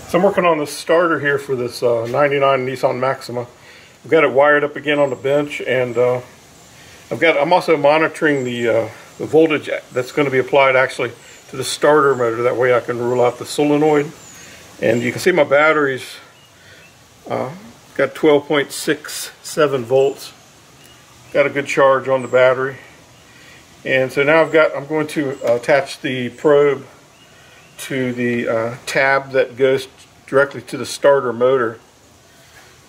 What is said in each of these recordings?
So I'm working on this starter here for this 99 Nissan Maxima. I've got it wired up again on the bench, and I'm also monitoring the voltage that's going to be applied actually to the starter motor. That way I can rule out the solenoid. And you can see my batteries got 12.67 volts. Got a good charge on the battery. And so now I'm going to attach the probe to the tab that goes directly to the starter motor.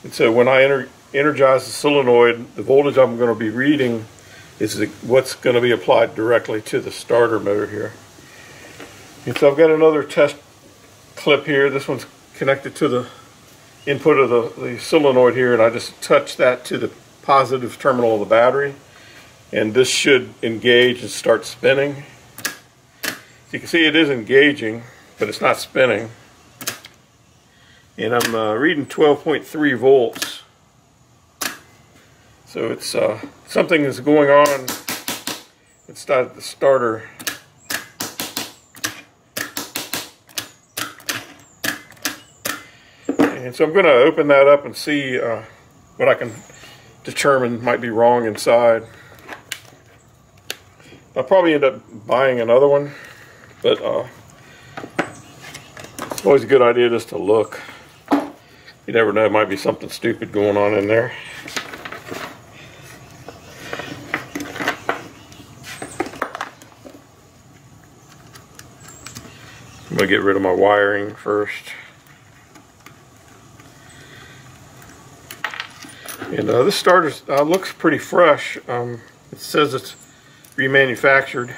And so when I energize the solenoid, the voltage I'm going to be reading is what's going to be applied directly to the starter motor here. And so I've got another test clip here. This one's connected to the input of the solenoid here, and I just attach that to the positive terminal of the battery, and this should engage and start spinning. So you can see it is engaging, but it's not spinning. And I'm reading 12.3 volts. So it's something is going on inside the starter. And so I'm going to open that up and see what I can determine might be wrong inside. I'll probably end up buying another one, but it's always a good idea just to look. You never know, it might be something stupid going on in there. I'm going to get rid of my wiring first. And this starter looks pretty fresh. It says it's remanufactured.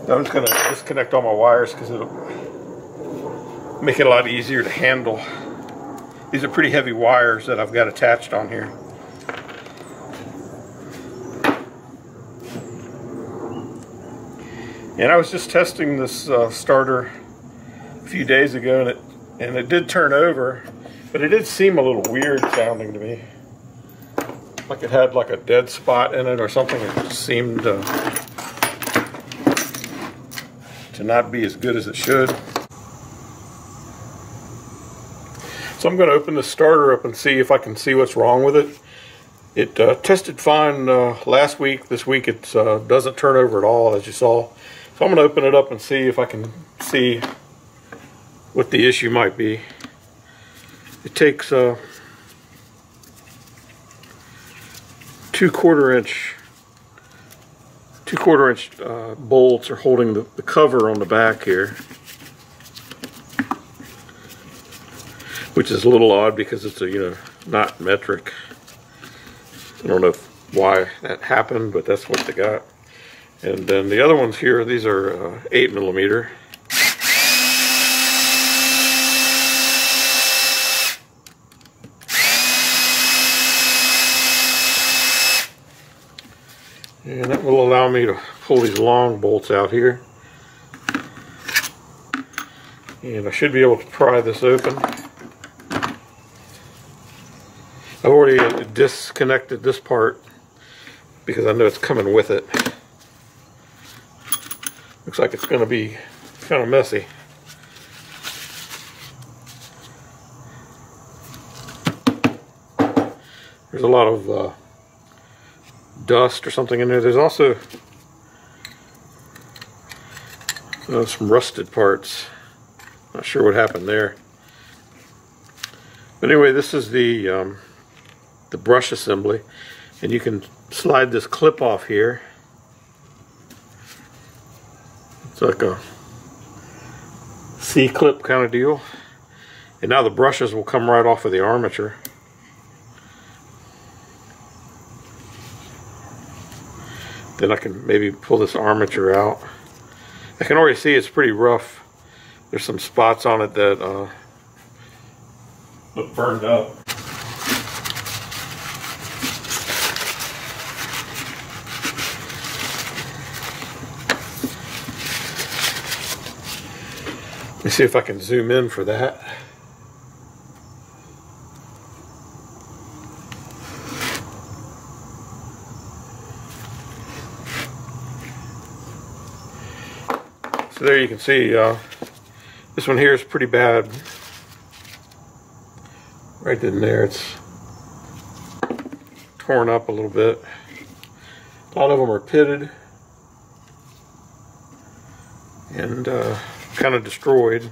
I'm just going to disconnect all my wires because it'll make it a lot easier to handle. These are pretty heavy wires that I've got attached on here. And I was just testing this starter a few days ago, and it did turn over, but it did seem a little weird sounding to me. Like it had like a dead spot in it or something. It just seemed to not be as good as it should. So I'm going to open the starter up and see if I can see what's wrong with it. It tested fine last week. This week it doesn't turn over at all, as you saw. So I'm going to open it up and see if I can see what the issue might be. It takes 2 quarter-inch bolts are holding the cover on the back here, which is a little odd because it's not metric. I don't know why that happened, but that's what they got. And then the other ones here, these are 8mm. And that will allow me to pull these long bolts out here. And I should be able to pry this open. I've already disconnected this part because I know it's coming with it. Looks like it's going to be kind of messy. There's a lot of dust or something in there. There's also some rusted parts. Not sure what happened there. But anyway, this is the brush assembly, and you can slide this clip off here. It's like a C-clip kind of deal, and now the brushes will come right off of the armature. Then I can maybe pull this armature out. I can already see it's pretty rough. There's some spots on it that look burned up. Let me see if I can zoom in for that. So there you can see, this one here is pretty bad. Right in there, it's torn up a little bit. A lot of them are pitted and kind of destroyed.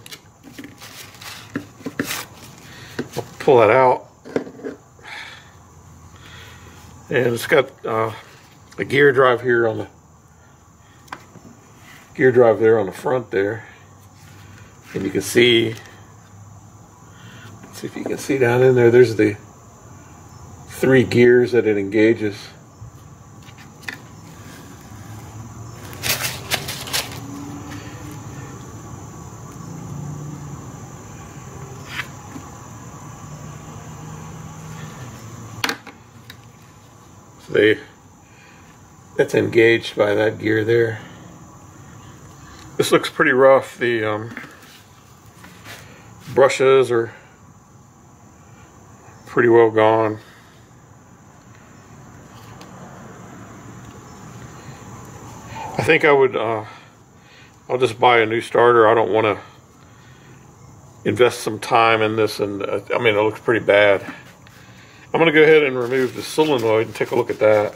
I'll pull that out, and it's got a gear drive here on the there on the front there, and you can see. Let's see if you can see down in there. There's the 3 gears that it engages. That's engaged by that gear there. This looks pretty rough. The brushes are pretty well gone. I think I would I'll just buy a new starter. I don't want to invest some time in this, and I mean, it looks pretty bad. I'm going to go ahead and remove the solenoid and take a look at that.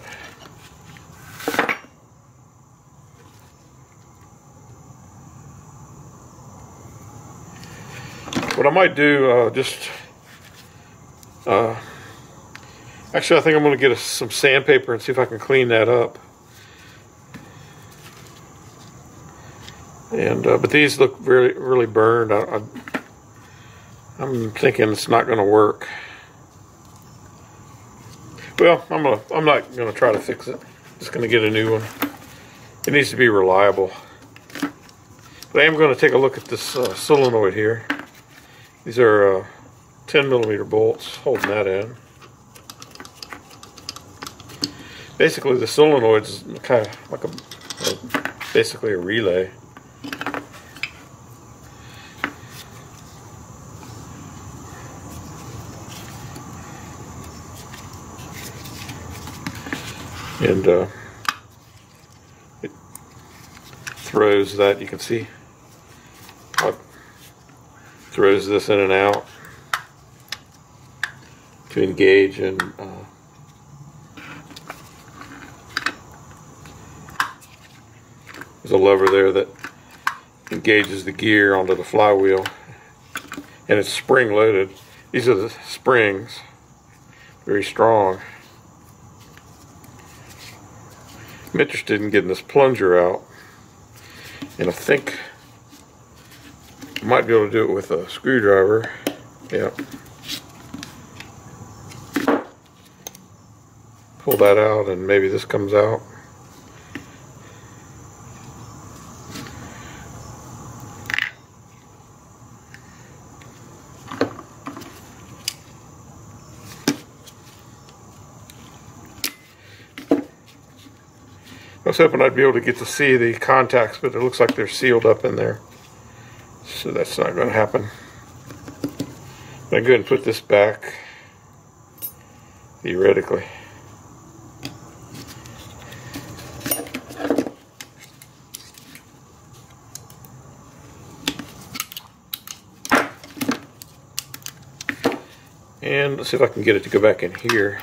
What I might do, actually, I think I'm going to get some sandpaper and see if I can clean that up. And but these look really burned. I'm thinking it's not going to work. Well, I'm not going to try to fix it. Just going to get a new one. It needs to be reliable. But I am going to take a look at this solenoid here. These are 10mm bolts holding that in. Basically, the solenoid is kind of like basically a relay. And it throws that, you can see, it throws this in and out to engage, and there's a lever there that engages the gear onto the flywheel, and it's spring loaded. These are the springs, very strong. I'm interested in getting this plunger out, and I think I might be able to do it with a screwdriver. Yeah. Pull that out, and maybe this comes out. I was hoping I'd be able to get to see the contacts, but it looks like they're sealed up in there. So that's not going to happen. I'm going to go ahead and put this back, theoretically. And let's see if I can get it to go back in here.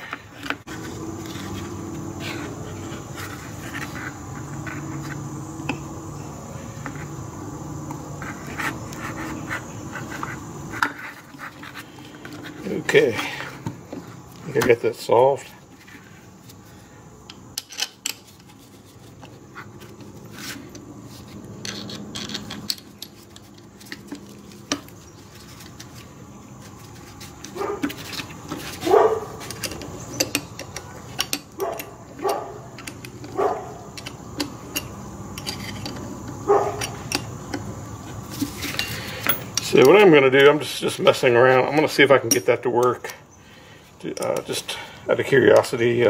Okay, I think I got that solved. So what I'm going to do, I'm just messing around. I'm going to see if I can get that to work. Just out of curiosity,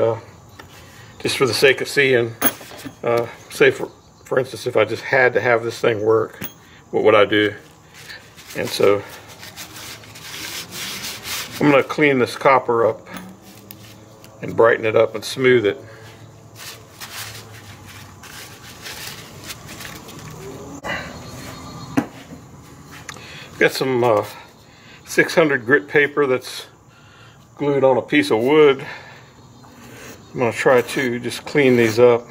just for the sake of seeing. Say for instance, if I just had to have this thing work, what would I do? And so I'm going to clean this copper up and brighten it up and smooth it. Got some 600 grit paper that's glued on a piece of wood. I'm going to try to just clean these up.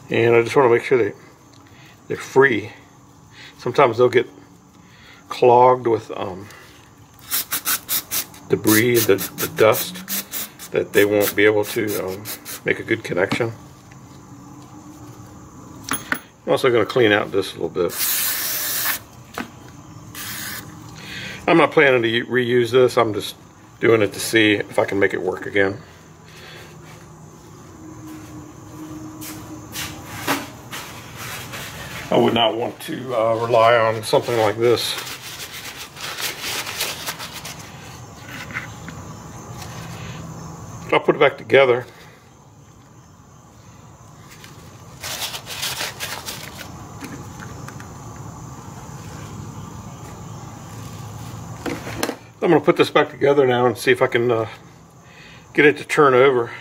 And I just want to make sure they're free. Sometimes they'll get clogged with debris, the dust, that they won't be able to make a good connection. I'm also going to clean out this a little bit. I'm not planning to reuse this. I'm just doing it to see if I can make it work again. I would not want to rely on something like this. I'll put it back together. I'm going to put this back together now and see if I can get it to turn over.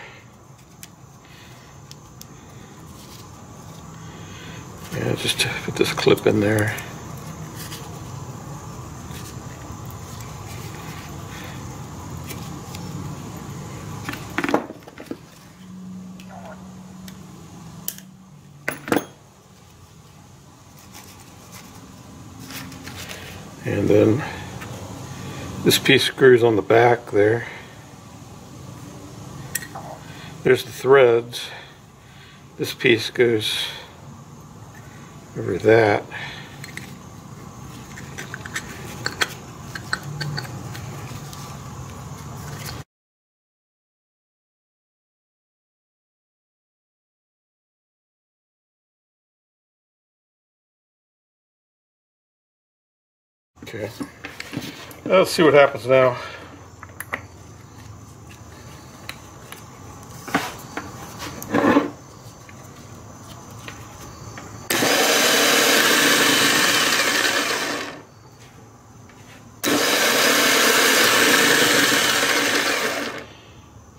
Yeah, just put this clip in there. And then this piece screws on the back there. There's the threads. This piece goes over that. Okay, let's see what happens now.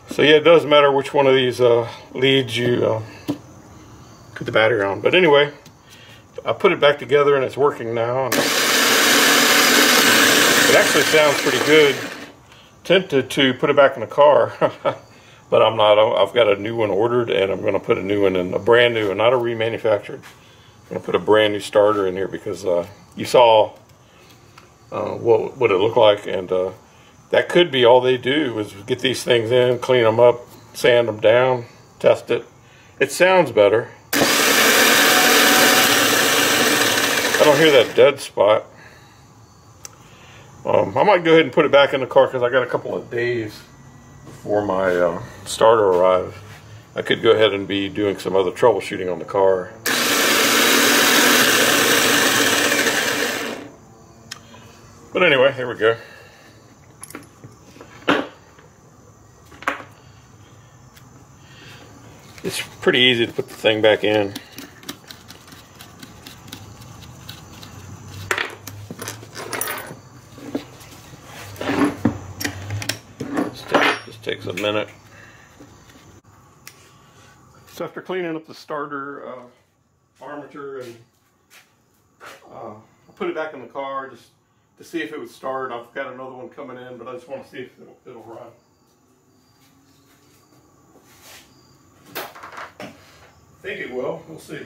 So yeah, it does matter which one of these leads you put the battery on. But anyway, I put it back together and it's working now. And it actually sounds pretty good. Tempted to put it back in the car, but I'm not. I've got a new one ordered, and I'm going to put a new one in, a brand new and not a remanufactured. I'm going to put a brand new starter in here because you saw what it looked like, and that could be all they do is get these things in, clean them up, sand them down, test it. It sounds better. I don't hear that dead spot. I might go ahead and put it back in the car because I got a couple of days before my starter arrives. I could go ahead and be doing some other troubleshooting on the car. But anyway, here we go. It's pretty easy to put the thing back in. Just takes a minute. So after cleaning up the starter armature, and I put it back in the car just to see if it would start. I've got another one coming in, but I just want to see if it'll run. I think it will. We'll see.